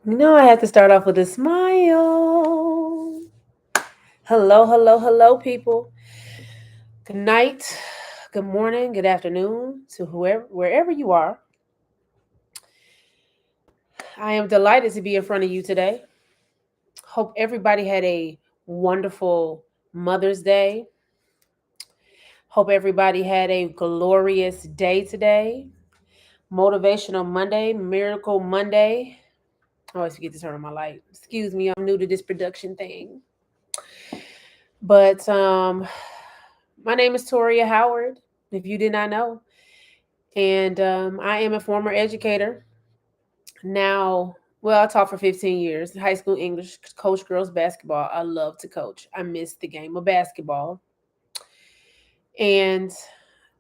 I have to start off with a smile. Hello, hello, hello, people. Good night, good morning, good afternoon to wherever you are. I am delighted to be in front of you today. Hope everybody had a wonderful Mother's Day. Hope everybody had a glorious day today. Motivational Monday, Miracle Monday. I always forget to turn on my light. Excuse me, I'm new to this production thing. But my name is Toria Howard, if you did not know. And I am a former educator. Now, well, I taught for 15 years, high school English, coach girls basketball. I love to coach. I miss the game of basketball. And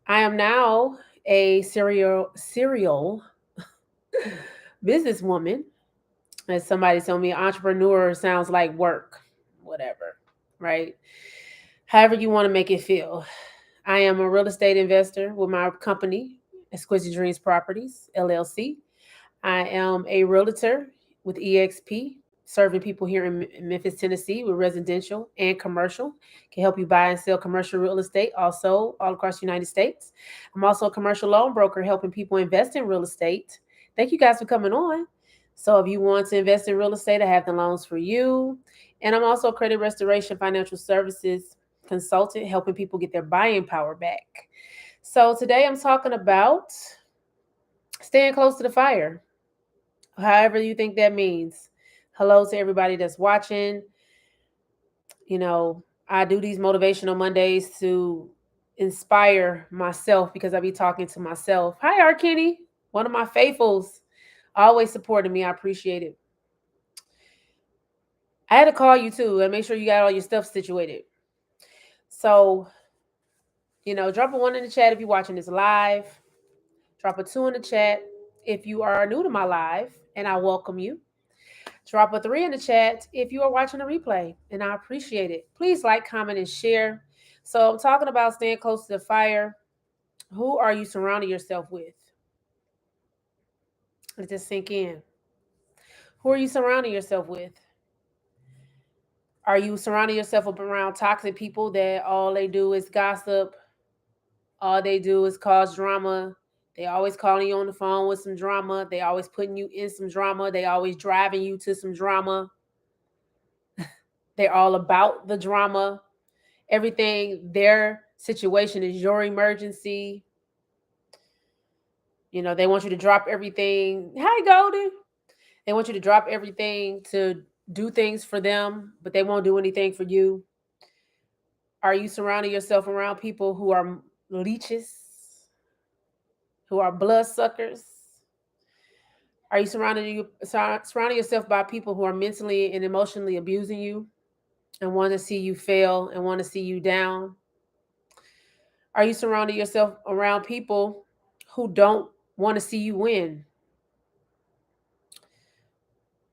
I am now a serial businesswoman. As somebody told me, entrepreneur sounds like work, whatever, right? However you want to make it feel. I am a real estate investor with my company, Exquisite Dreams Properties, LLC. I am a realtor with EXP, serving people here in Memphis, Tennessee with residential and commercial. Can help you buy and sell commercial real estate also all across the United States. I'm also a commercial loan broker helping people invest in real estate. Thank you guys for coming on. So if you want to invest in real estate, I have the loans for you. And I'm also a credit restoration financial services consultant helping people get their buying power back. So today I'm talking about staying close to the fire, however you think that means. Hello to everybody that's watching. I do these motivational Mondays to inspire myself because I be talking to myself. Hi, R. Kenny, one of my faithfuls, always supporting me. I appreciate it. I had to call you too and make sure you got all your stuff situated. So, drop a one in the chat if you're watching this live. Drop a two in the chat if you are new to my live, and I welcome you. Drop a three in the chat if you are watching a replay, and I appreciate it. Please like, comment, and share. So I'm talking about staying close to the fire. Who are you surrounding yourself with? Let this sink in. Who are you surrounding yourself with? Are you surrounding yourself around toxic people that all they do is gossip? All they do is cause drama. They always calling you on the phone with some drama. They always putting you in some drama. They always driving you to some drama. They're all about the drama. Everything, their situation is your emergency. They want you to drop everything. Hi, Goldie. They want you to drop everything to do things for them, but they won't do anything for you. Are you surrounding yourself around people who are leeches, who are bloodsuckers? Are you surrounding yourself by people who are mentally and emotionally abusing you and want to see you fail and want to see you down? Are you surrounding yourself around people who don't want to see you win?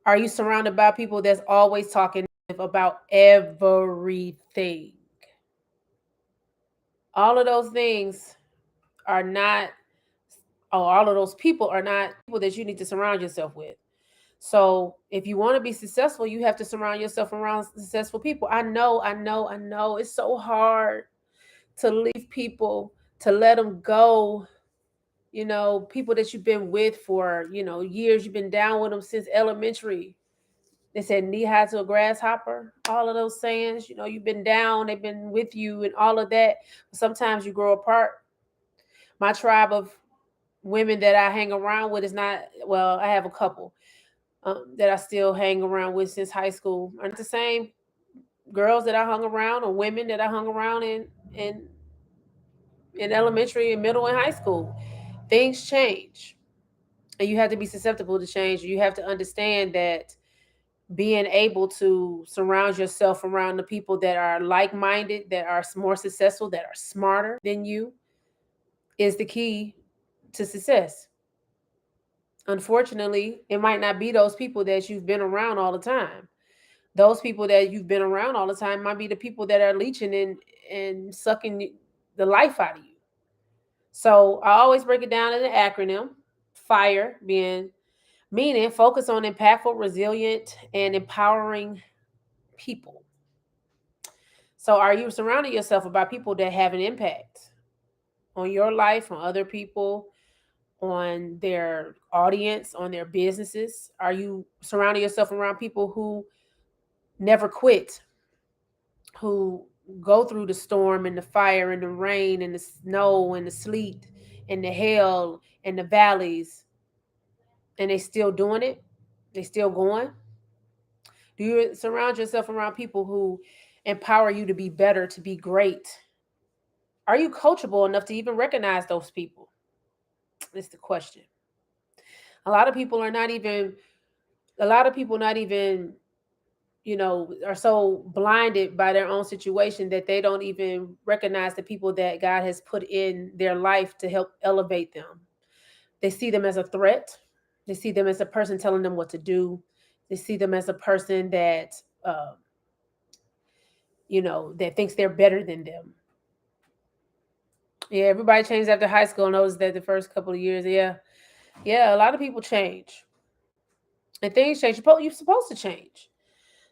Are you surrounded by people that's always talking about everything? All of those things are not, all of those people are not people that you need to surround yourself with. So if you want to be successful, you have to surround yourself around successful people. I know. It's so hard to leave people, to let them go. People that you've been with for, years, you've been down with them since elementary. They said knee high to a grasshopper. All of those sayings, you've been down, they've been with you and all of that. But sometimes you grow apart. My tribe of women that I hang around with is not, well, I have a couple that I still hang around with since high school. Aren't the same girls that I hung around or women that I hung around in, in elementary and middle and high school. Things change. And you have to be susceptible to change. You have to understand that being able to surround yourself around the people that are like-minded, that are more successful, that are smarter than you is the key to success. Unfortunately, it might not be those people that you've been around all the time. Those people that you've been around all the time might be the people that are leeching and sucking the life out of you. So I always break it down in an acronym. FIRE being Meaning, focus on impactful, resilient, and empowering people. So, are you surrounding yourself about people that have an impact on your life, on other people, on their audience, on their businesses? Are you surrounding yourself around people who never quit, who go through the storm and the fire and the rain and the snow and the sleet and the hail and the valleys, and they still doing it? They still going? Do you surround yourself around people who empower you to be better, to be great? Are you coachable enough to even recognize those people? That's the question. A lot of people are not even, a lot of people not even, are so blinded by their own situation that they don't even recognize the people that God has put in their life to help elevate them. They see them as a threat. They see them as a person telling them what to do. They see them as a person that, uh, that thinks they're better than them. Yeah, everybody changed after high school. Noticed that the first couple of years. Yeah, yeah, a lot of people change, and things change. You're supposed to change.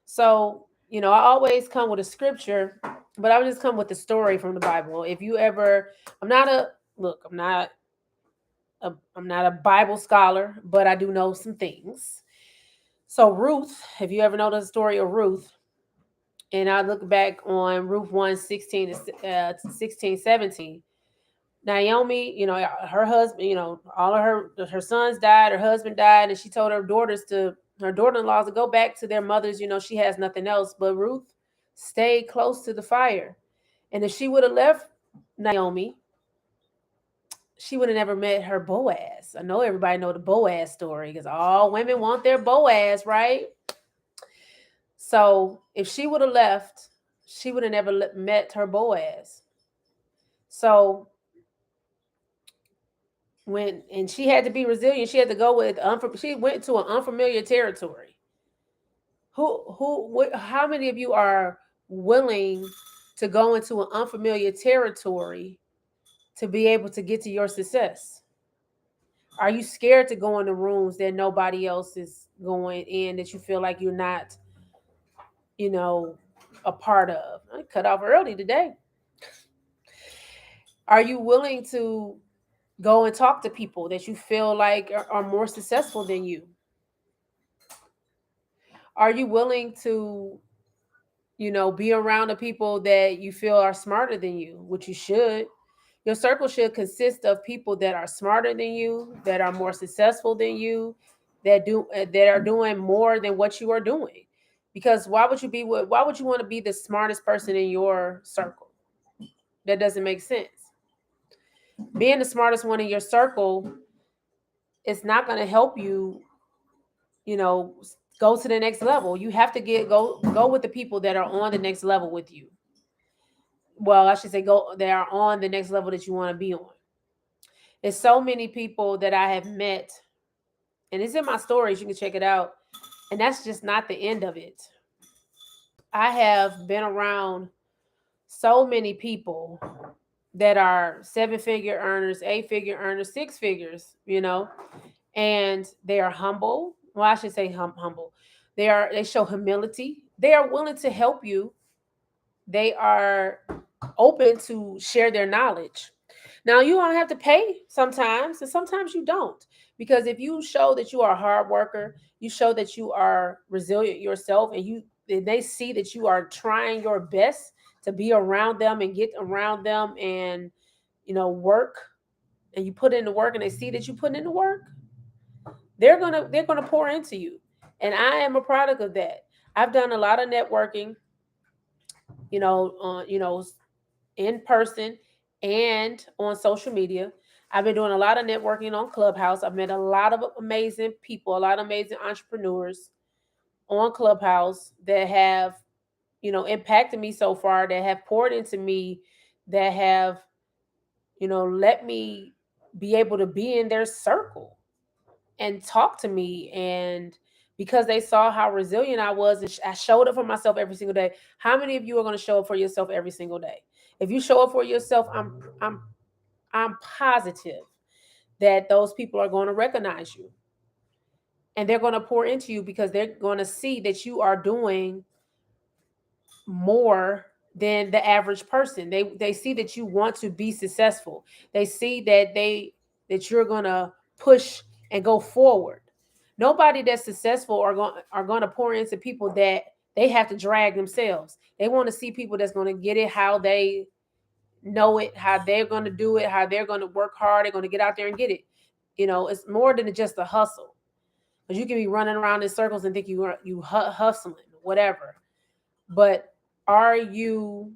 So, I always come with a scripture, but I would just come with the story from the Bible. If you ever, I'm not a look, I'm not a Bible scholar, but I do know some things. So Ruth, if you ever know the story of Ruth, and I look back on Ruth 1, 16 to 16, 17. Naomi, her husband, all of her sons died, her husband died, and she told her daughter-in-laws to go back to their mothers. She has nothing else. But Ruth stayed close to the fire. And if she would have left Naomi, she would have never met her Boaz. I know everybody know the Boaz story because all women want their Boaz, right? So if she would have left, she would have never met her Boaz. So and she had to be resilient. She had to go with she went to an unfamiliar territory. How many of you are willing to go into an unfamiliar territory to be able to get to your success? Are you scared to go in the rooms that nobody else is going in, that you feel like you're not, you know, a part of? I cut off early today. Are you willing to go and talk to people that you feel like are more successful than you? Are you willing to, be around the people that you feel are smarter than you, which you should? Your circle should consist of people that are smarter than you, that are more successful than you, that are doing more than what you are doing. Because why would you want to be the smartest person in your circle? That doesn't make sense. Being the smartest one in your circle is not going to help you, you know, go to the next level. You have to go with the people that are on the next level with you. Well, I should say go they are on the next level that you want to be on. There's so many people that I have met, and it's in my stories. You can check it out. And that's just not the end of it. I have been around so many people that are 7-figure earners, 8-figure earners, 6 figures, and they are humble. Well, I should say humble. They show humility. They are willing to help you. They are open to share their knowledge. Now, you don't have to pay sometimes, and sometimes you don't. Because if you show that you are a hard worker, you show that you are resilient yourself, and they see that you are trying your best to be around them and get around them and work, and you put in the work, and they see that you put in the work, they're gonna pour into you. And I am a product of that. I've done a lot of networking, you know, on in person and on social media. I've been doing a lot of networking on Clubhouse. I've met a lot of amazing people, a lot of amazing entrepreneurs on Clubhouse that have, impacted me so far, that have poured into me, that have, let me be able to be in their circle and talk to me. And because they saw how resilient I was, and I showed up for myself every single day. How many of you are going to show up for yourself every single day? If you show up for yourself, I'm positive that those people are going to recognize you. and they're going to pour into you because they're going to see that you are doing more than the average person. They see that you want to be successful. They see that you're going to push and go forward. Nobody that's successful are going to pour into people that they have to drag themselves. They want to see people that's going to get it how they know it, how they're going to do it, how they're going to work hard, they're going to get out there and get it. It's more than just a hustle. Because you can be running around in circles and think you hustling, whatever. But are you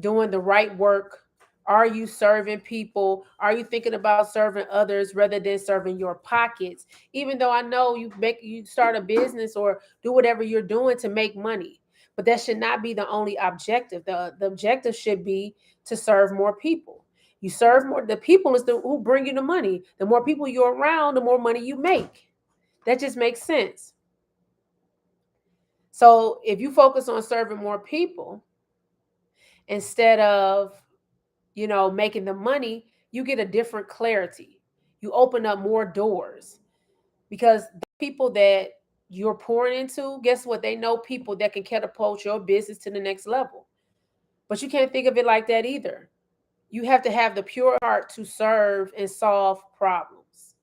doing the right work? Are you serving people? Are you thinking about serving others rather than serving your pockets? Even though I know you start a business or do whatever you're doing to make money, but that should not be the only objective. The objective should be to serve more people. You serve more. The people is who bring you the money. The more people you're around, the more money you make. That just makes sense. So if you focus on serving more people instead of, making the money, you get a different clarity. You open up more doors because the people that you're pouring into, guess what? They know people that can catapult your business to the next level. But you can't think of it like that either. You have to have the pure heart to serve and solve problems.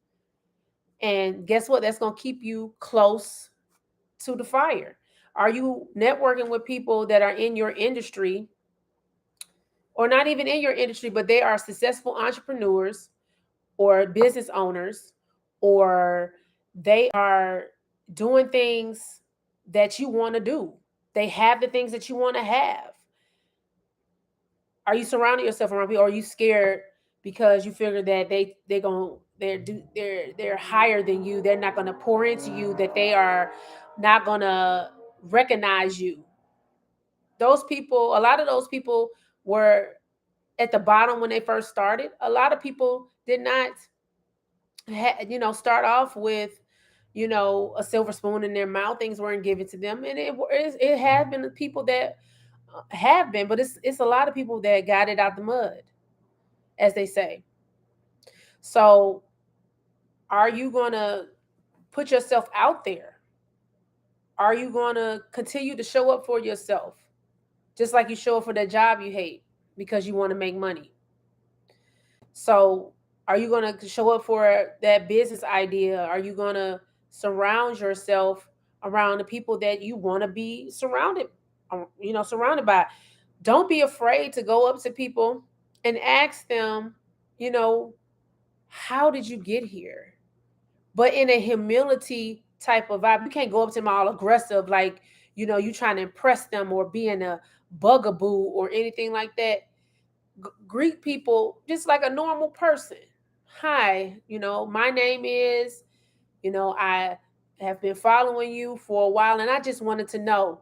And guess what? That's going to keep you close to the fire. Are you networking with people that are in your industry or not even in your industry, but they are successful entrepreneurs or business owners, or they are doing things that you want to do? They have the things that you want to have. Are you surrounding yourself around people? Or are you scared because you figure that they're higher than you? They're not gonna pour into you. That they are not gonna recognize you. Those people, a lot of those people were at the bottom when they first started. A lot of people did not, start off with, a silver spoon in their mouth. Things weren't given to them, and it has been people that have been, but it's a lot of people that got it out the mud, as they say. So, are you gonna put yourself out there? Are you gonna continue to show up for yourself, just like you show up for that job you hate because you want to make money? So, are you going to show up for that business idea? Are you going to surround yourself around the people that you want to be surrounded by? Don't be afraid to go up to people and ask them, you know, how did you get here? But in a humility type of vibe. You can't go up to them all aggressive, like, you trying to impress them or being a bugaboo or anything like that. Greet people just like a normal person. Hi, my name is, I have been following you for a while, and I just wanted to know,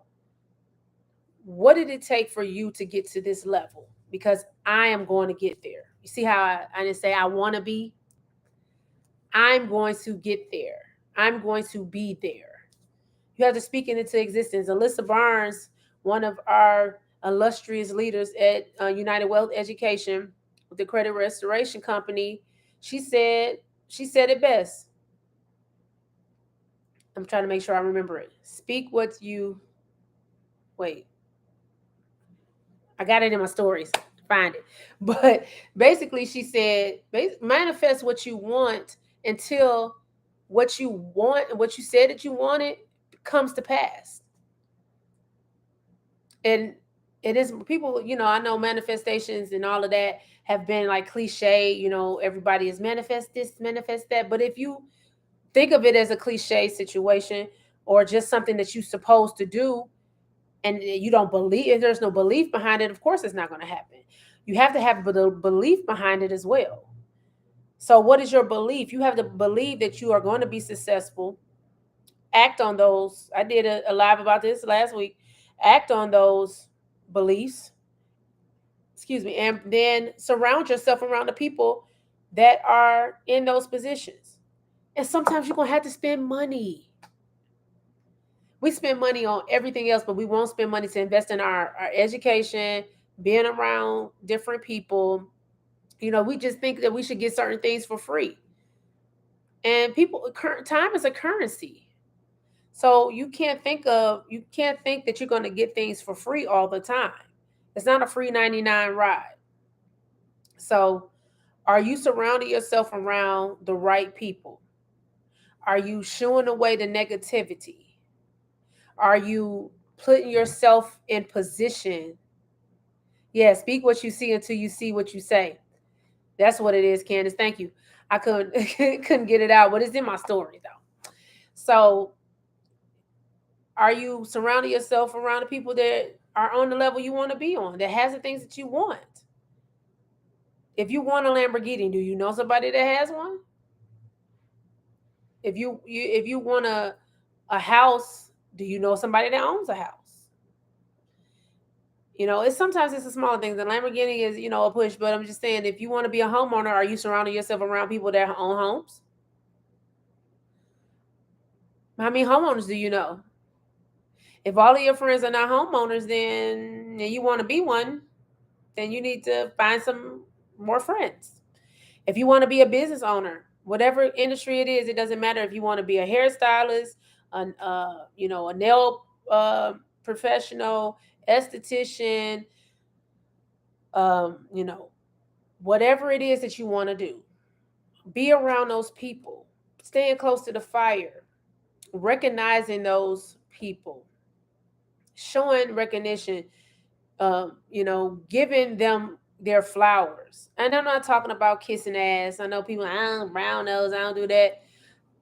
what did it take for you to get to this level? Because I am going to get there. You see how I didn't say I want to be? I'm going to get there. I'm going to be there. You have to speak it into existence. Alyssa Barnes, one of our illustrious leaders at United Wealth Education, the credit restoration company, she said it best. I'm trying to make sure I remember it. Speak what you wait. I got it in my stories. Find it. But basically, she said, manifest what you want until what you want and what you said that you wanted comes to pass. And it is people, I know manifestations and all of that have been like cliche. Everybody is manifest this, manifest that. But if you think of it as a cliche situation or just something that you're supposed to do, and you don't believe, if there's no belief behind it, of course it's not going to happen. You have to have the belief behind it as well. So what is your belief? You have to believe that you are going to be successful. Act on those. I did a live about this last week. Act on those beliefs, excuse me, and then surround yourself around the people that are in those positions. And sometimes you're going to have to spend money. We spend money on everything else, but we won't spend money to invest in our education, being around different people. We just think that we should get certain things for free. And time is a currency. So you can't think that you're going to get things for free all the time. It's not a free 99 ride. So are you surrounding yourself around the right people? Are you shooing away the negativity? Are you putting yourself in position? Yeah, speak what you see until you see what you say. That's what it is, Candace. Thank you. I couldn't couldn't get it out, but it's in my story though. So are you surrounding yourself around the people that are on the level you want to be on, that has the things that you want? If you want a Lamborghini, do you know somebody that has one? If you want a house, do you know somebody that owns a house? It's sometimes it's the small things. The Lamborghini is, a push, but I'm just saying, if you want to be a homeowner, are you surrounding yourself around people that own homes? How many homeowners do you know? If all of your friends are not homeowners, then and you want to be one, then you need to find some more friends. If you want to be a business owner, whatever industry it is, it doesn't matter if you want to be a hairstylist, a nail professional, esthetician, um, you know, whatever it is that you want to do. Be around those people, staying close to the fire, recognizing those people, showing recognition, giving them their flowers. And I'm not talking about kissing ass. I know people, I don't brown nose, I don't do that.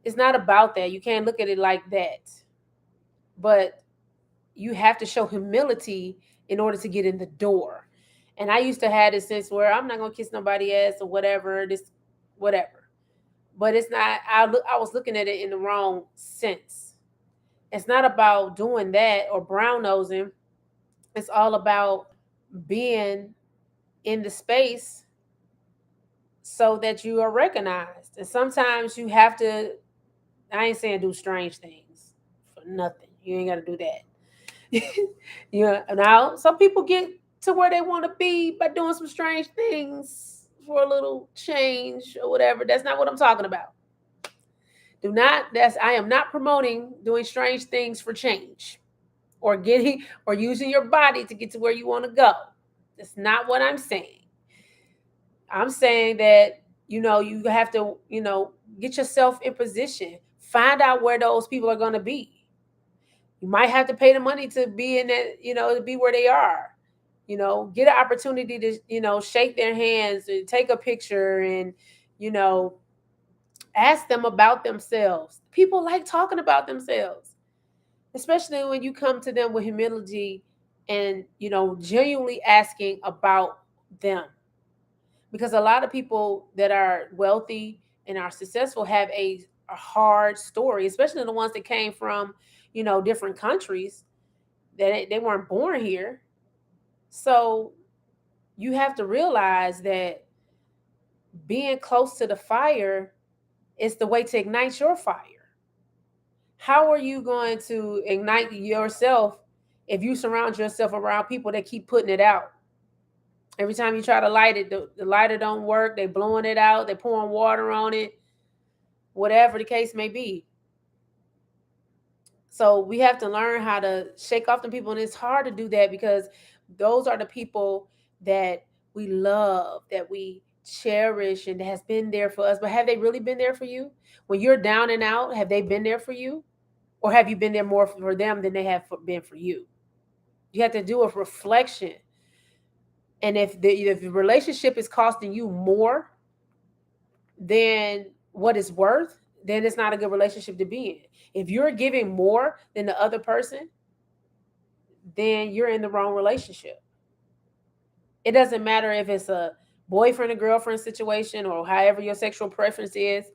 It's not about that. You can't look at it like that. But you have to show humility in order to get in the door. And I used to have this sense where I'm not gonna kiss nobody ass or whatever, this whatever. But it's not. I was looking at it in the wrong sense. It's not about doing that or brown nosing. It's all about being in the space so that you are recognized. And sometimes you have to. I ain't saying do strange things for nothing. You ain't got to do that. Now some people get to where they want to be by doing some strange things for a little change or whatever. That's not what I'm talking about. Do not. That's I am not promoting doing strange things for change or getting or using your body to get to where you want to go. That's not what I'm saying. I'm saying that you have to get yourself in position. Find out where those people are going to be. You might have to pay the money to be in that, to be where they are. Get an opportunity to shake their hands and take a picture and you know ask them about themselves. People like talking about themselves, especially when you come to them with humility and genuinely asking about them, because a lot of people that are wealthy and are successful have a hard story, especially the ones that came from different countries that they weren't born here. So you have to realize that being close to the fire is the way to ignite your fire. How are you going to ignite yourself if you surround yourself around people that keep putting it out? Every time you try to light it, the lighter don't work. They blowing it out. They pouring water on it. Whatever the case may be. So we have to learn how to shake off the people, and it's hard to do that because those are the people that we love, that we cherish, and that has been there for us. But have they really been there for you when you're down and out? Have they been there for you, or have you been there more for them than they have been for you? You have to do a reflection, and if the relationship is costing you more than what it's worth, then it's not a good relationship to be in. If you're giving more than the other person, then you're in the wrong relationship. It doesn't matter if it's a boyfriend or girlfriend situation or however your sexual preference is,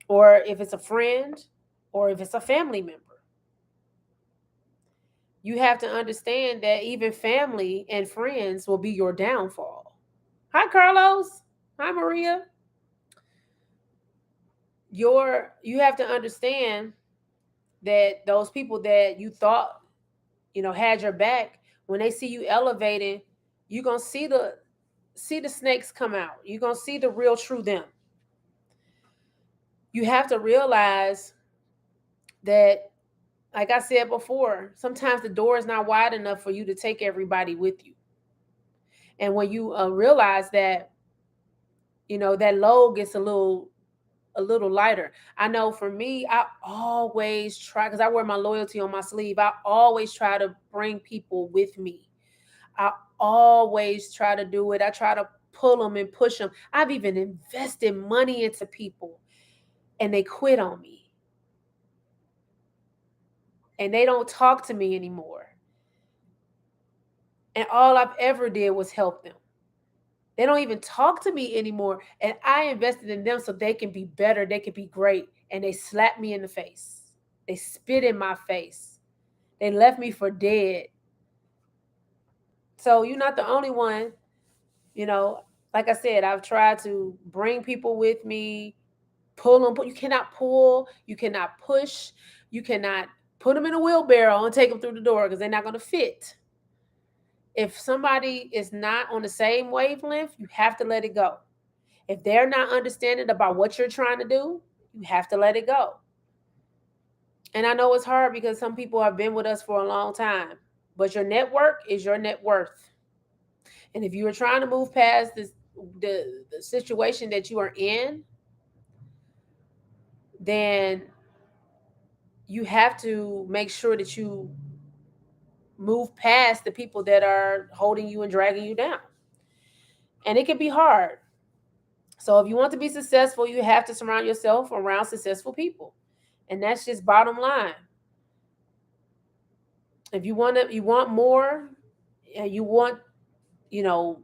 or if it's a friend, or if it's a family member. You have to understand that even family and friends will be your downfall. Hi, Carlos. Hi, Maria. You have to understand that those people that you thought had your back, when they see you elevating, you're gonna see the snakes come out. You're gonna see the real true them. You have to realize that, like I said before, sometimes the door is not wide enough for you to take everybody with you. And when you realize that, that load gets a little lighter. I know for me, I always try, because I wear my loyalty on my sleeve. I always try to bring people with me. I always try to do it. I try to pull them and push them. I've even invested money into people and they quit on me and they don't talk to me anymore. And all I've ever did was help them. They don't even talk to me anymore. And I invested in them so they can be better, they can be great. And they slapped me in the face. They spit in my face. They left me for dead. So you're not the only one. You know, like I said, I've tried to bring people with me, pull them, but you cannot pull, you cannot push, you cannot put them in a wheelbarrow and take them through the door because they're not going to fit. If somebody is not on the same wavelength, you have to let it go. If they're not understanding about what you're trying to do, you have to let it go. And I know it's hard because some people have been with us for a long time, but your network is your net worth. And if you are trying to move past the situation that you are in, then you have to make sure that you move past the people that are holding you and dragging you down. And it can be hard. So if you want to be successful, you have to surround yourself around successful people. And that's just bottom line. If you want more, and you want, you know,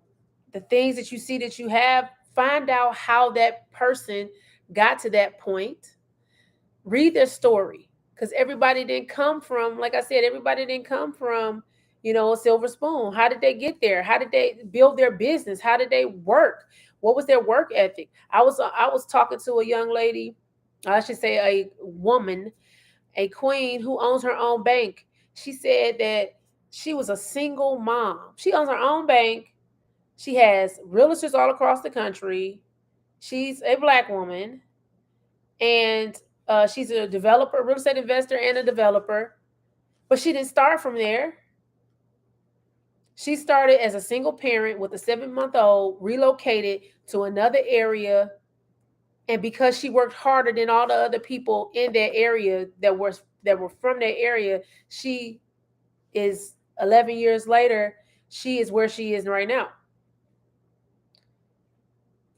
the things that you see that you have, find out how that person got to that point. Read their story, because everybody didn't come from, like I said, everybody didn't come from, a silver spoon. How did they get there? How did they build their business? How did they work? What was their work ethic? I was talking to a young lady, I should say a woman, a queen who owns her own bank. She said that she was a single mom. She owns her own bank. She has realtors all across the country. She's a black woman, and she's a developer, real estate investor, and a developer. But she didn't start from there. She started as a single parent with a 7-month-old, relocated to another area, and because she worked harder than all the other people in that area that were from that area, she is 11 years later. She is where she is right now.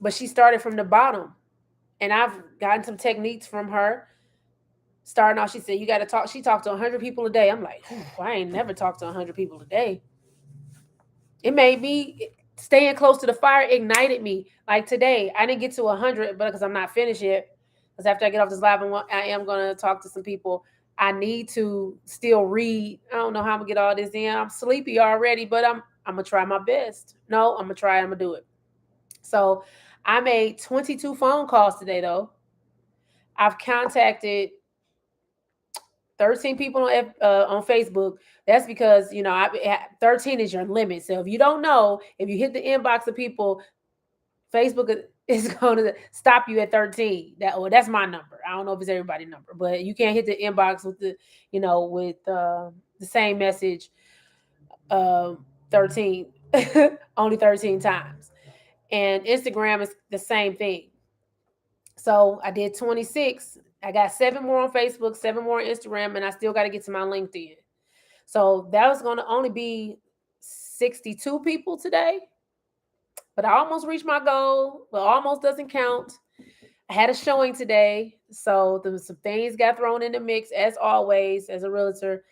But she started from the bottom, and I've gotten some techniques from her. Starting off, she said, you got to talk. She talked to 100 people a day. I'm like, I ain't never talked to 100 people a day. It made me, staying close to the fire ignited me. Like today, I didn't get to 100, but because I'm not finished yet. Because after I get off this live, I am going to talk to some people. I need to still read. I don't know how I'm going to get all this in. I'm sleepy already, but I'm going to try my best. No, I'm going to try. I'm going to do it. So I made 22 phone calls today, though. I've contacted 13 people on Facebook. That's because 13 is your limit. So if you don't know, if you hit the inbox of people, Facebook is going to stop you at 13. That's my number. I don't know if it's everybody's number, but you can't hit the inbox with the same message 13 only 13 times. And Instagram is the same thing. So I did 26. I got 7 more on Facebook, 7 more on Instagram, and I still got to get to my LinkedIn. So that was going to only be 62 people today. But I almost reached my goal. Well, almost doesn't count. I had a showing today. So there was some things got thrown in the mix, as always, as a realtor.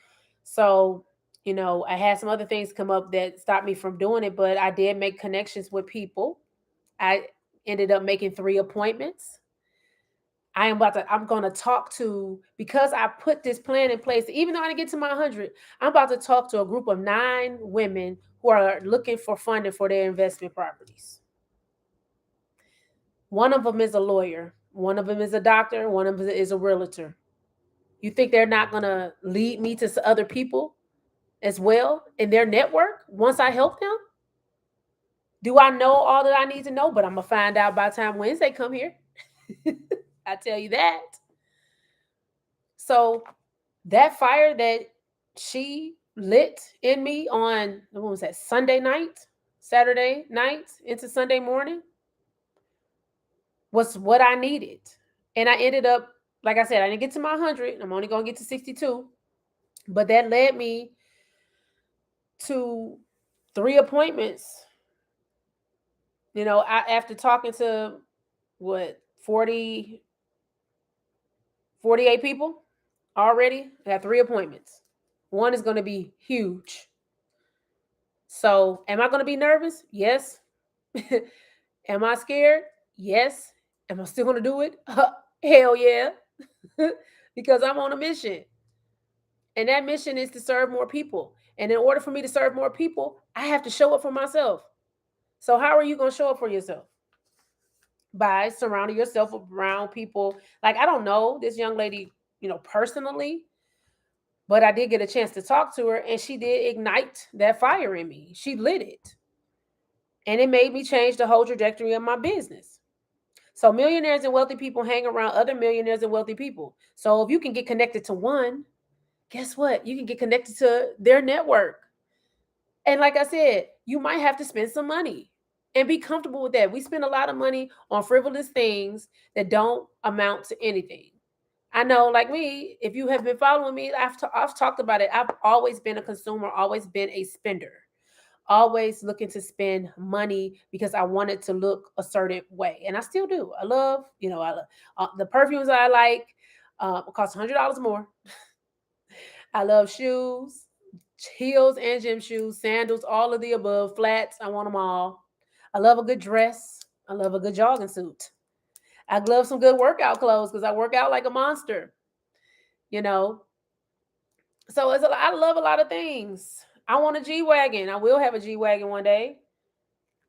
So, I had some other things come up that stopped me from doing it, but I did make connections with people. I ended up making 3 appointments. I'm going to talk to, because I put this plan in place, even though I didn't get to my 100, I'm about to talk to a group of 9 women who are looking for funding for their investment properties. One of them is a lawyer. One of them is a doctor. One of them is a realtor. You think they're not going to lead me to other people as well in their network once I help them? Do I know all that I need to know? But I'm going to find out by the time Wednesday come here. I tell you that. So That fire that she lit in me on, what was that, Sunday night, Saturday night into Sunday morning, was what I needed. And I ended up, like I said, I didn't get to my 100. I'm only going to get to 62. But that led me to 3 appointments. After talking to what, 48 people already, I got 3 appointments. One is going to be huge. So, am I going to be nervous? Yes. Am I scared? Yes. Am I still going to do it? Hell yeah. Because I'm on a mission. And that mission is to serve more people. And in order for me to serve more people, I have to show up for myself. So, how are you going to show up for yourself? By surrounding yourself around people. Like, I don't know this young lady, personally, but I did get a chance to talk to her, and she did ignite that fire in me. She lit it. And it made me change the whole trajectory of my business. So millionaires and wealthy people hang around other millionaires and wealthy people. So if you can get connected to one, guess what? You can get connected to their network. And like I said, you might have to spend some money and be comfortable with that. We spend a lot of money on frivolous things that don't amount to anything. I know, like me, if you have been following me, I've talked about it. I've always been a consumer, always been a spender, always looking to spend money because I wanted to look a certain way. And I still do. I love, the perfumes I like, cost $100 more. I love shoes, heels and gym shoes, sandals, all of the above, flats. I want them all. I love a good dress. I love a good jogging suit. I love some good workout clothes because I work out like a monster, you know. So I love a lot of things. I want a G Wagon. I will have a G Wagon one day.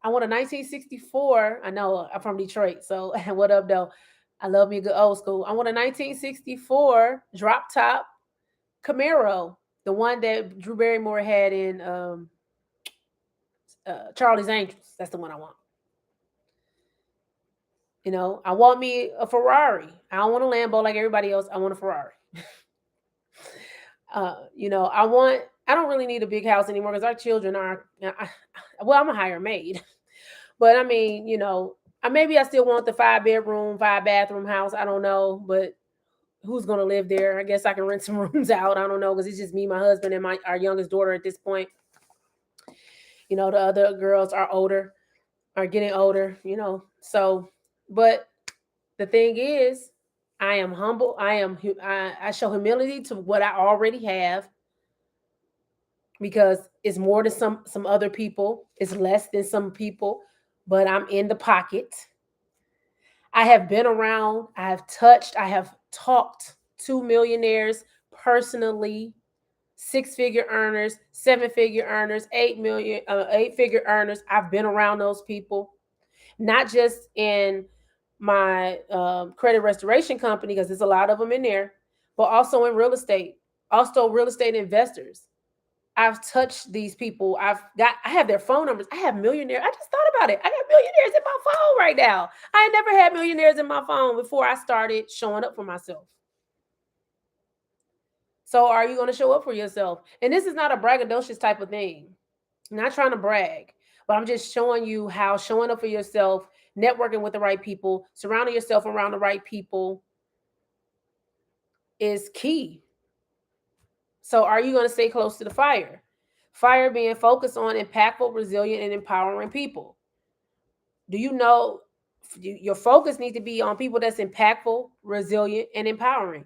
I want a 1964. I know I'm from Detroit, so what up, though? I love me a good old school. I want a 1964 drop top Camaro, the one that Drew Barrymore had in Charlie's Angels. That's the one I want. I want me a Ferrari. I don't want a Lambo like everybody else. I want a Ferrari. I want. I don't really need a big house anymore because our children are. Well, I'm a hire maid, but I mean, maybe I still want the 5 bedroom, 5 bathroom house. I don't know, but who's gonna live there? I guess I can rent some rooms out. I don't know because it's just me, my husband, and our youngest daughter at this point. The other girls are getting older. So, but the thing is, I am humble. I show humility to what I already have because it's more than some other people. It's less than some people, but I'm in the pocket. I have been around, I have touched, I have talked to millionaires personally, 6 figure earners, 7 figure earners, 8 figure earners. I've been around those people, not just in my credit restoration company, because there's a lot of them in there, but also in real estate, also real estate investors. I've touched these people. I have their phone numbers. I have millionaires. I just thought about it. I got millionaires in my phone right now. I never had millionaires in my phone before I started showing up for myself. So are you going to show up for yourself? And this is not a braggadocious type of thing. I'm not trying to brag, but I'm just showing you how showing up for yourself, networking with the right people, surrounding yourself around the right people is key. So are you going to stay close to the fire? Fire being focused on impactful, resilient, and empowering people. Do you know your focus needs to be on people that's impactful, resilient, and empowering?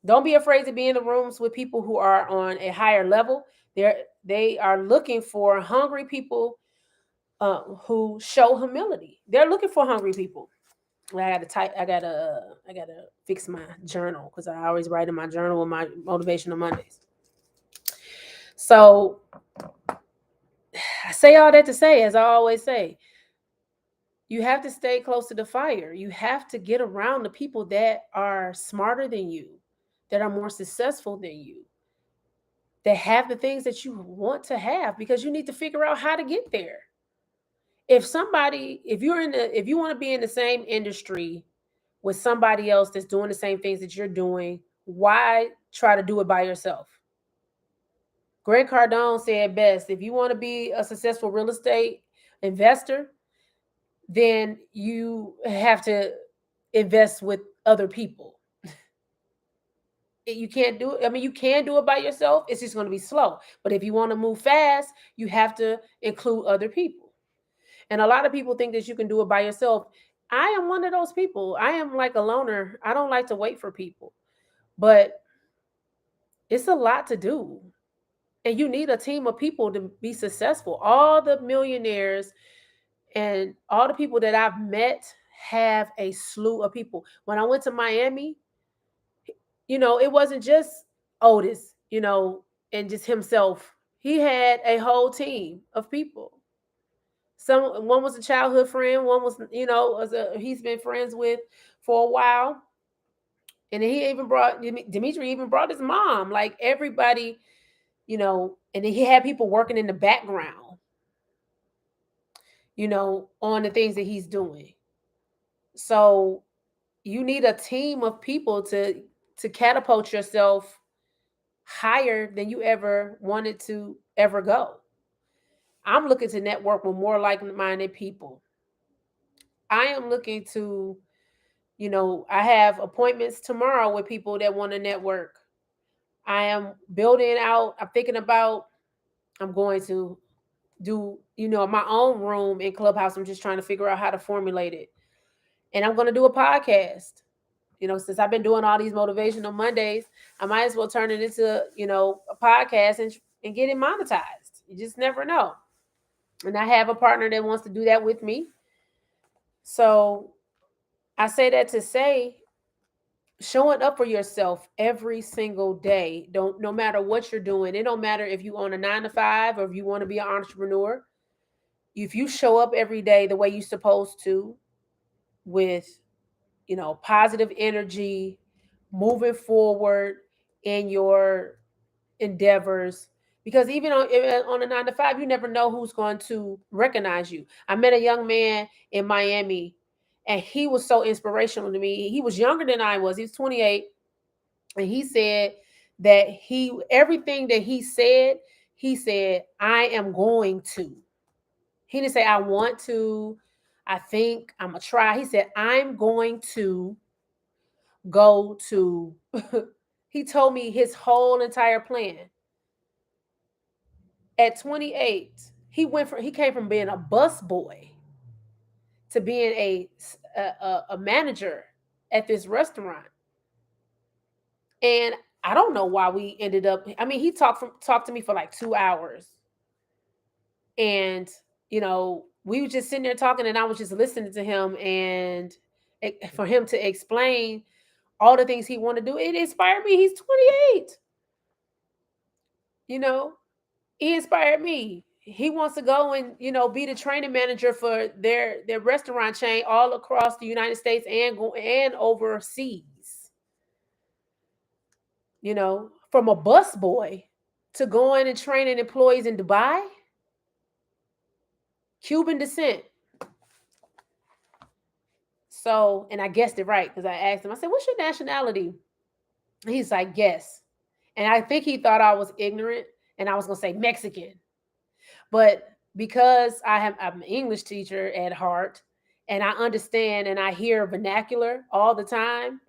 Don't be afraid to be in the rooms with people who are on a higher level. They are looking for hungry people who show humility. They're looking for hungry people. I gotta type. I gotta fix my journal because I always write in my journal with my Motivational Mondays. So I say all that to say, as I always say, you have to stay close to the fire. You have to get around the people that are smarter than you, that are more successful than you, that have the things that you want to have, because you need to figure out how to get there. If you want to be in the same industry with somebody else that's doing the same things that you're doing, why try to do it by yourself? Grant Cardone said best, if you want to be a successful real estate investor, then you have to invest with other people. You can't do it. I mean, you can do it by yourself. It's just going to be slow. But if you want to move fast, you have to include other people. And a lot of people think that you can do it by yourself. I am one of those people. I am like a loner. I don't like to wait for people. But it's a lot to do. And you need a team of people to be successful. All the millionaires and all the people that I've met have a slew of people. When I went to Miami, it wasn't just Otis, and just himself. He had a whole team of people. One was a childhood friend, one was, he's been friends with for a while. And then he even brought Dimitri even brought his mom, like everybody, and then he had people working in the background, on the things that he's doing. So you need a team of people to catapult yourself higher than you ever wanted to ever go. I'm looking to network with more like-minded people. I am looking to, I have appointments tomorrow with people that want to network. I am building out, I'm going to do, my own room in Clubhouse. I'm just trying to figure out how to formulate it. And I'm going to do a podcast. Since I've been doing all these motivational Mondays, I might as well turn it into, a podcast and get it monetized. You just never know. And I have a partner that wants to do that with me. So I say that to say, showing up for yourself every single day, no matter what you're doing. It don't matter if you own a 9 to 5 or if you want to be an entrepreneur. If you show up every day the way you're supposed to, with positive energy, moving forward in your endeavors, because even on a 9 to 5, you never know who's going to recognize you. I met a young man in Miami, and he was so inspirational to me. He was younger than I was. He was 28, and he said that everything that he said, I am going to. He didn't say I want to. I think I'm gonna try. He said I'm going to go to. He told me his whole entire plan. At 28, he came from being a bus boy to being a manager at this restaurant. And I don't know why we ended up. I mean, he talked to me for like 2 hours, and we were just sitting there talking, and I was just listening to him, and for him to explain all the things he wanted to do, it inspired me. He's 28. You know, he inspired me. He wants to go and be the training manager for their restaurant chain all across the United States and overseas. From a bus boy to going and training employees in Dubai, Cuban descent. So, and I guessed it right because I asked him. I said, "What's your nationality?" He's like, "Yes," and I think he thought I was ignorant, and I was gonna say Mexican. But because I'm an English teacher at heart, and I understand and I hear vernacular all the time,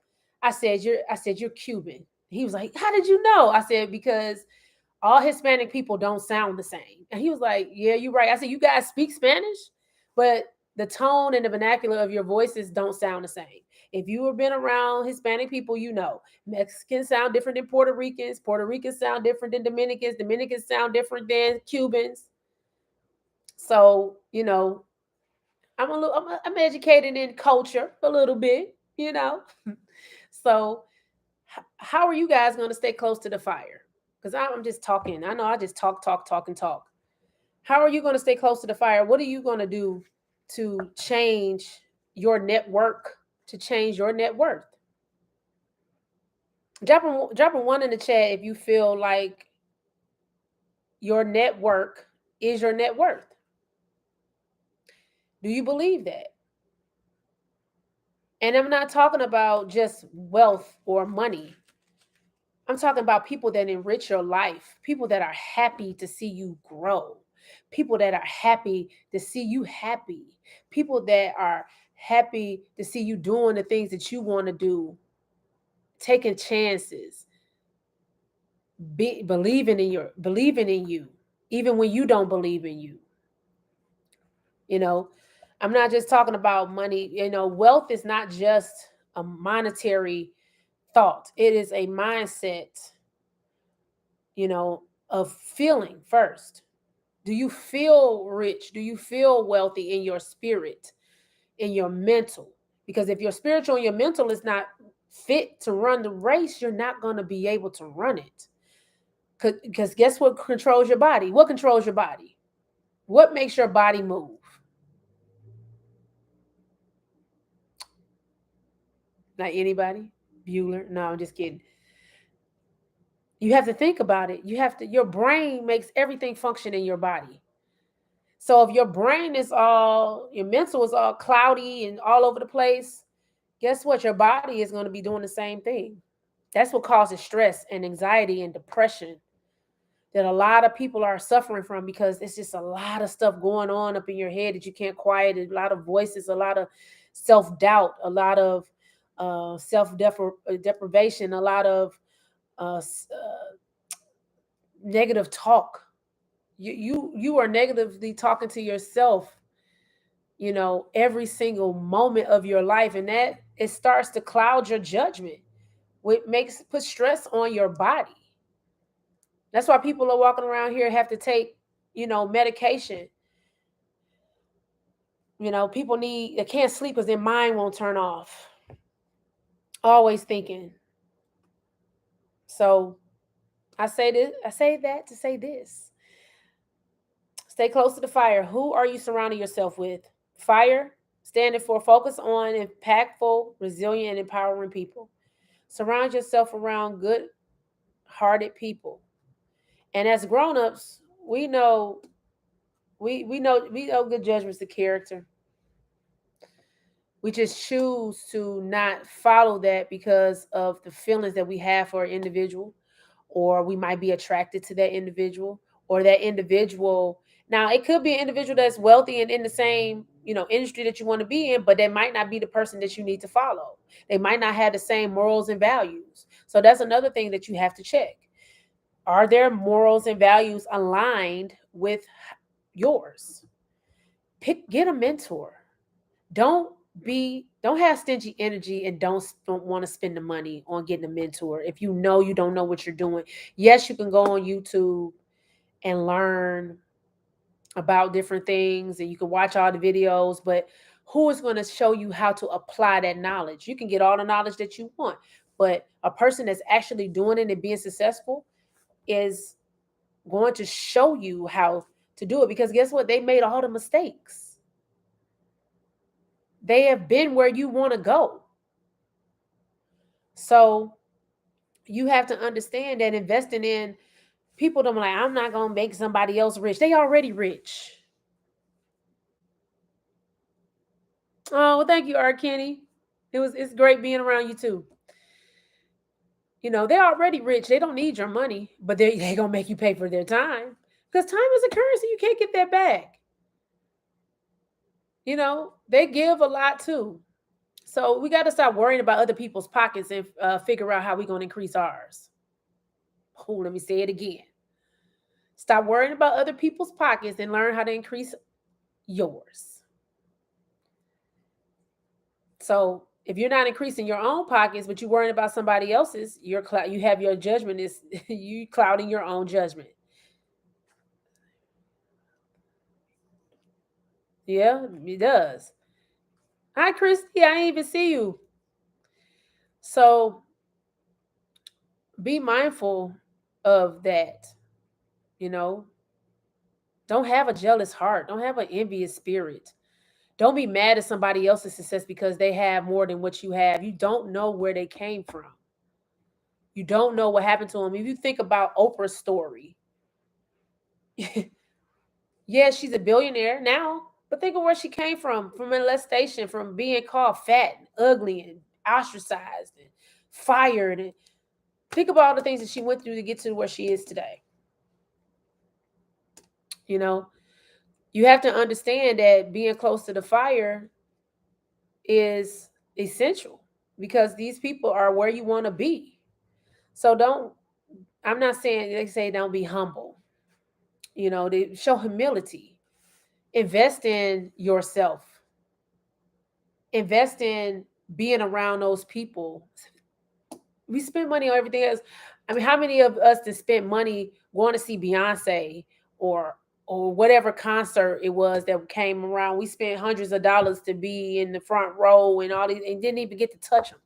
I said you're Cuban. He was like, "How did you know?" I said, "Because all Hispanic people don't sound the same." And he was like, "Yeah, you're right." I said, "You guys speak Spanish, but the tone and the vernacular of your voices don't sound the same. If you have been around Hispanic people, Mexicans sound different than Puerto Ricans. Puerto Ricans sound different than Dominicans. Dominicans sound different than Cubans. So, I'm educated in culture a little bit. So, how are you guys going to stay close to the fire? Because I'm just talking. I know I just talk, talk, talk, and talk. How are you going to stay close to the fire? What are you going to do to change your network, to change your net worth? Drop a one in the chat if you feel like your network is your net worth. Do you believe that? And I'm not talking about just wealth or money. I'm talking about people that enrich your life, people that are happy to see you grow, people that are happy to see you happy, people that are happy to see you doing the things that you want to do, taking chances, believing in you, even when you don't believe in you. You know, I'm not just talking about money. Wealth is not just a monetary thought. It is a mindset, of feeling first. Do you feel rich? Do you feel wealthy in your spirit, in your mental? Because if your spiritual and your mental is not fit to run the race, you're not going to be able to run it. Because guess what controls your body? What controls your body? What makes your body move? Not anybody? Bueller? No, I'm just kidding. You have to think about it. Your brain makes everything function in your body. So if your mental is all cloudy and all over the place, guess what? Your body is going to be doing the same thing. That's what causes stress and anxiety and depression that a lot of people are suffering from, because it's just a lot of stuff going on up in your head that you can't quiet. A lot of voices, a lot of self-doubt, a lot of self-deprivation, a lot of negative talk. You are negatively talking to yourself, every single moment of your life, and that it starts to cloud your judgment, which put stress on your body. That's why people are walking around here have to take, medication. People they can't sleep because their mind won't turn off. Always thinking. So I say that to say this. Stay close to the fire. Who are you surrounding yourself with? Fire, standing for focus on impactful, resilient, and empowering people. Surround yourself around good hearted people. And as grown-ups, we know good judgments of character. We just choose to not follow that because of the feelings that we have for an individual, or we might be attracted to that individual, or that individual. Now, it could be an individual that's wealthy and in the same, industry that you want to be in, but they might not be the person that you need to follow. They might not have the same morals and values. So that's another thing that you have to check. Are their morals and values aligned with yours? Get a mentor. Don't don't have stingy energy, and don't want to spend the money on getting a mentor if you don't know what you're doing. Yes, you can go on YouTube and learn about different things, and you can watch all the videos, but who is going to show you how to apply that knowledge? You can get all the knowledge that you want, but a person that's actually doing it and being successful is going to show you how to do it, because guess what? They made all the mistakes. They have been where you want to go. So you have to understand that investing in people, don't like, I'm not going to make somebody else rich. They already rich. Oh, well, thank you, R. Kenny. It's great being around you too. They're already rich. They don't need your money, but they going to make you pay for their time, because time is a currency. You can't get that back. They give a lot too. So we got to stop worrying about other people's pockets and figure out how we're going to increase ours. Oh, let me say it again. Stop worrying about other people's pockets and learn how to increase yours. So if you're not increasing your own pockets, but you're worrying about somebody else's, you have your judgment is you clouding your own judgment. Yeah, it does. Hi, Christy. I didn't even see you. So be mindful of that. You know, don't have a jealous heart. Don't have an envious spirit. Don't be mad at somebody else's success because they have more than what you have. You don't know where they came from. You don't know what happened to them. If you think about Oprah's story, yeah, she's a billionaire now, but think of where she came from molestation, from being called fat and ugly and ostracized and fired. And Think about all the things that she went through to get to where she is today. You know, you have to understand that being close to the fire is essential because these people are where you want to be. So don't, I'm not saying they say don't be humble. They show humility. Invest in yourself. Invest in being around those people. We spend money on everything else. I mean, how many of us that spent money going to see Beyonce or whatever concert it was that came around? We spent hundreds of dollars to be in the front row and all these, and didn't even get to touch them.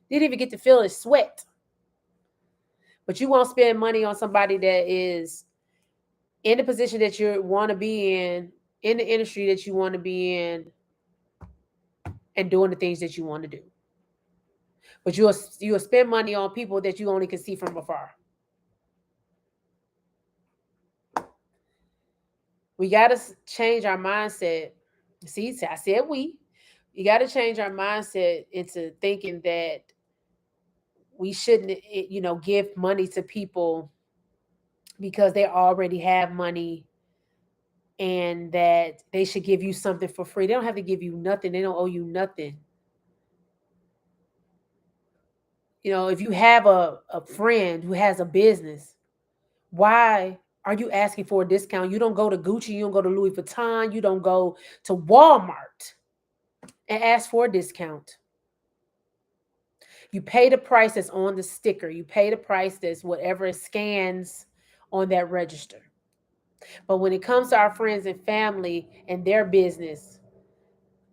Didn't even get to feel his sweat. But you won't spend money on somebody that is in the position that you want to be in the industry that you want to be in, and doing the things that you want to do. But you'll spend money on people that you only can see from afar. We got to change our mindset. See, I said we. You got to change our mindset into thinking that we shouldn't, give money to people because they already have money and that they should give you something for free. They don't have to give you nothing. They don't owe you nothing. If you have a friend who has a business, why are you asking for a discount? You don't go to Gucci, you don't go to Louis Vuitton, you don't go to Walmart and ask for a discount. You pay the price that's on the sticker. You pay the price that's whatever it scans on that register. But when it comes to our friends and family and their business,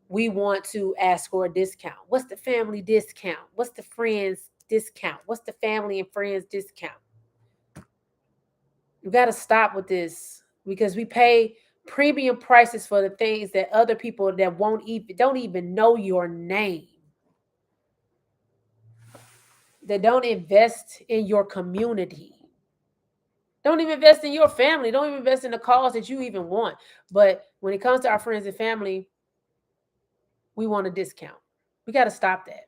we want to ask for a discount. What's the family discount? What's the friends discount? What's the family and friends discount? You got to stop with this because we pay premium prices for the things that other people that don't even know your name, that don't invest in your community, don't even invest in your family, don't even invest in the cause that you even want. But when it comes to our friends and family, we want a discount. We got to stop that.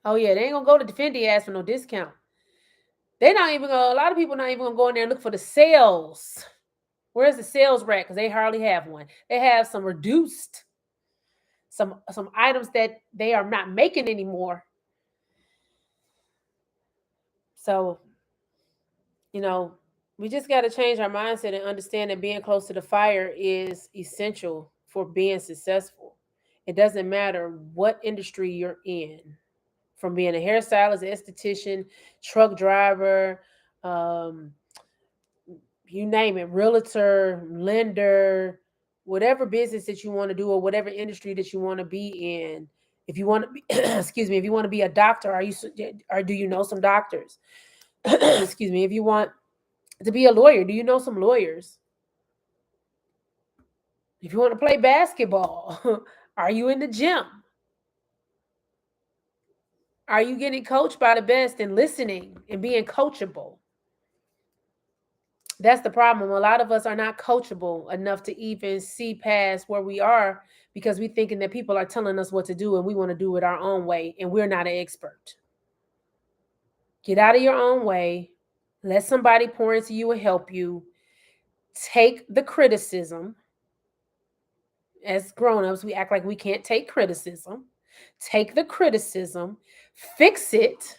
Oh yeah, they ain't gonna go to defend the ass for no discount. They're not even gonna. A lot of people not even gonna go in there and look for the sales. Where's the sales rack? Because they hardly have one. They have some reduced, some items that they are not making anymore. So, we just got to change our mindset and understand that being close to the fire is essential for being successful. It doesn't matter what industry you're in, from being a hairstylist, esthetician, truck driver, um, you name it, realtor, lender, whatever business that you want to do or whatever industry that you want to be in. If you want to be, excuse me, if you want to be a doctor, or do you know some doctors? Excuse me. If you want to be a lawyer, do you know some lawyers? If you want to play basketball, are you in the gym? Are you getting coached by the best and listening and being coachable? That's the problem. A lot of us are not coachable enough to even see past where we are because we're thinking that people are telling us what to do and we want to do it our own way and we're not an expert. Get out of your own way. Let somebody pour into you and help you. Take the criticism. As grown-ups, we act like we can't take criticism. Take the criticism, fix it,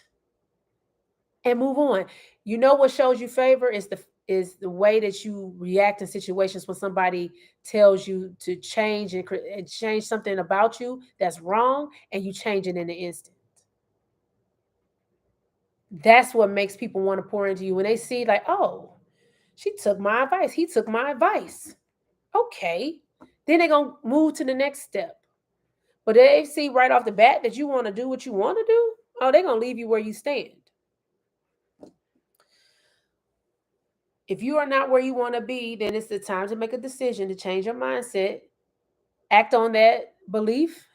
and move on. You know what shows you favor is the way that you react in situations when somebody tells you to change and change something about you that's wrong, and you change it in an instant. That's what makes people want to pour into you when they see like, oh, she took my advice. He took my advice. Okay. Then they're going to move to the next step. But they see right off the bat that you want to do what you want to do. Oh, they're going to leave you where you stand. If you are not where you want to be, then it's the time to make a decision to change your mindset, act on that belief,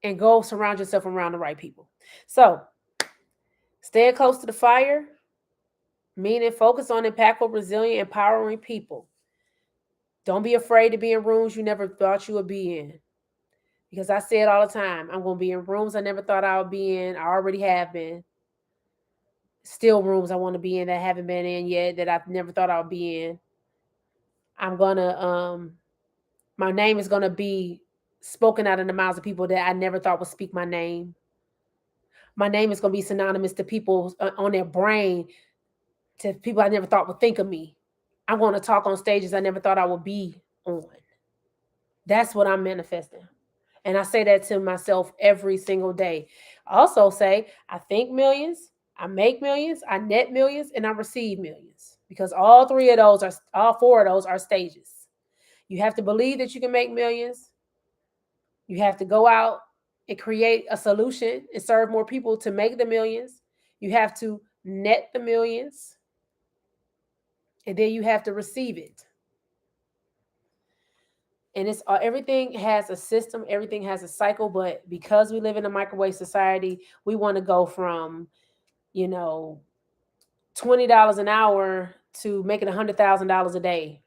and go surround yourself around the right people. So, staying close to the fire, meaning focus on impactful, resilient, empowering people. Don't be afraid to be in rooms you never thought you would be in. Because I say it all the time. I'm going to be in rooms I never thought I would be in. I already have been. still rooms I want to be in that I haven't been in yet, that I've never thought I would be in. I'm gonna my name is gonna be spoken out in the mouths of people that I never thought would speak my name. My name is gonna be synonymous to people on their brain, to people I never thought would think of me. I'm gonna talk on stages I never thought I would be on. That's what I'm manifesting. And I say that to myself every single day. I also say, I think millions, I make millions, I net millions, and I receive millions. Because all four of those are stages. You have to believe that you can make millions. You have to go out and create a solution and serve more people to make the millions. You have to net the millions. And then you have to receive it. And it's everything has a system, everything has a cycle, but because we live in a microwave society, we want to go from, you know, $20 an hour to making $100,000 a day.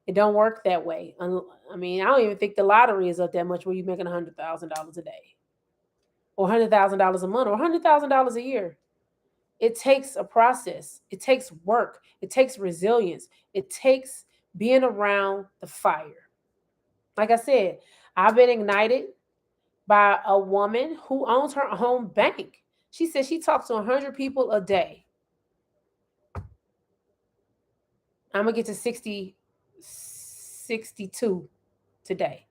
It don't work that way. I mean, I don't even think the lottery is up that much where you're making $100,000 a day, or $100,000 a month, or $100,000 a year. It takes a process. It takes work. It takes resilience. It takes being around the fire. Like I said, I've been ignited by a woman who owns her own bank. She said she talks to 100 people a day. I'm going to get to 62 today.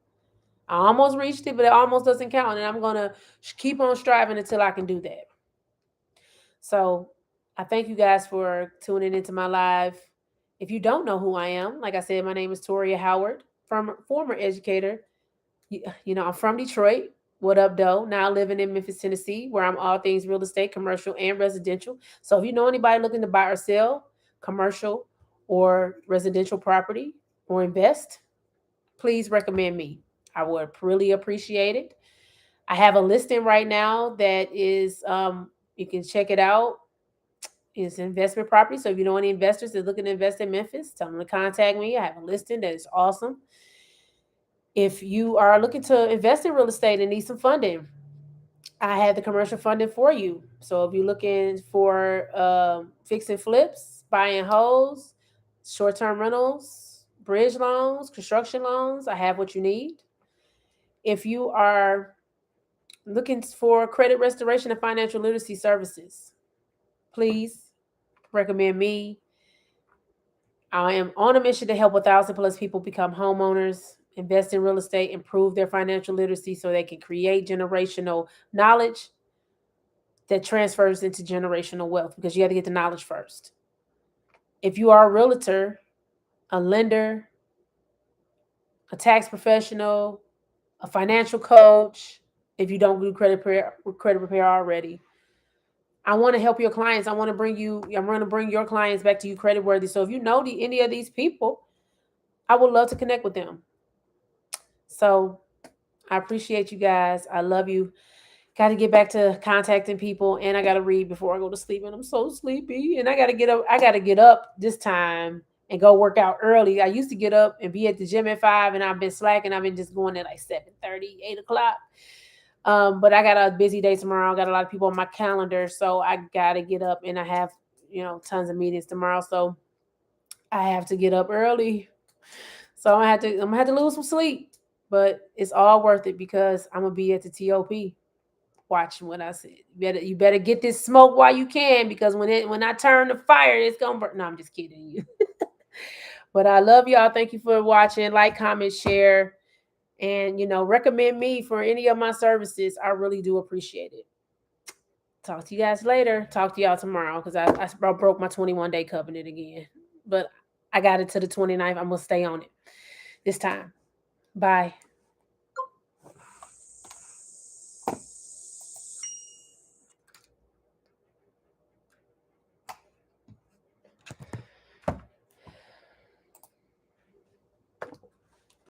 I almost reached it, but it almost doesn't count. And I'm going to keep on striving until I can do that. So I thank you guys for tuning into my live. If you don't know who I am, like I said, my name is Toria Howard, former educator. I'm from Detroit. What up, though? Now living in Memphis, Tennessee, where I'm all things real estate, commercial, and residential. So if you know anybody looking to buy or sell commercial or residential property or invest, please recommend me. I would really appreciate it. I have a listing right now that is, you can check it out. It's investment property. So if you know any investors that are looking to invest in Memphis, tell them to contact me. I have a listing that is awesome. If you are looking to invest in real estate and need some funding, I have the commercial funding for you. So if you're looking for fix and flips, buying homes, short-term rentals, bridge loans, construction loans, I have what you need. If you are looking for credit restoration and financial literacy services, please recommend me. I am on a mission to help 1,000+ people become homeowners, invest in real estate, improve their financial literacy so they can create generational knowledge that transfers into generational wealth, because you have to get the knowledge first. If you are a realtor, a lender, a tax professional, a financial coach, if you don't do credit repair already, I want to help your clients. I'm going to bring your clients back to you credit worthy. So if you know any of these people, I would love to connect with them. So I appreciate you guys. I love you. Got to get back to contacting people, and I got to read before I go to sleep, and I'm so sleepy. And I got to get up. I got to get up this time and go work out early. I used to get up and be at the gym at 5, and I've been slacking. I've been just going at like 7:30, 8 o'clock. But I got a busy day tomorrow. I got a lot of people on my calendar, so I got to get up, and I have, tons of meetings tomorrow. So I have to get up early. So I'm gonna have to lose some sleep, but it's all worth it because I'm gonna be at the TOP watching what I said. You better get this smoke while you can, because when I turn the fire, it's gonna burn. No, I'm just kidding you. But I love y'all. Thank you for watching. Like, comment, share, and recommend me for any of my services. I really do appreciate it. Talk to you guys later. Talk to y'all tomorrow, because I broke my 21-day covenant again. But I got it to the 29th. I'm gonna stay on it this time. Bye.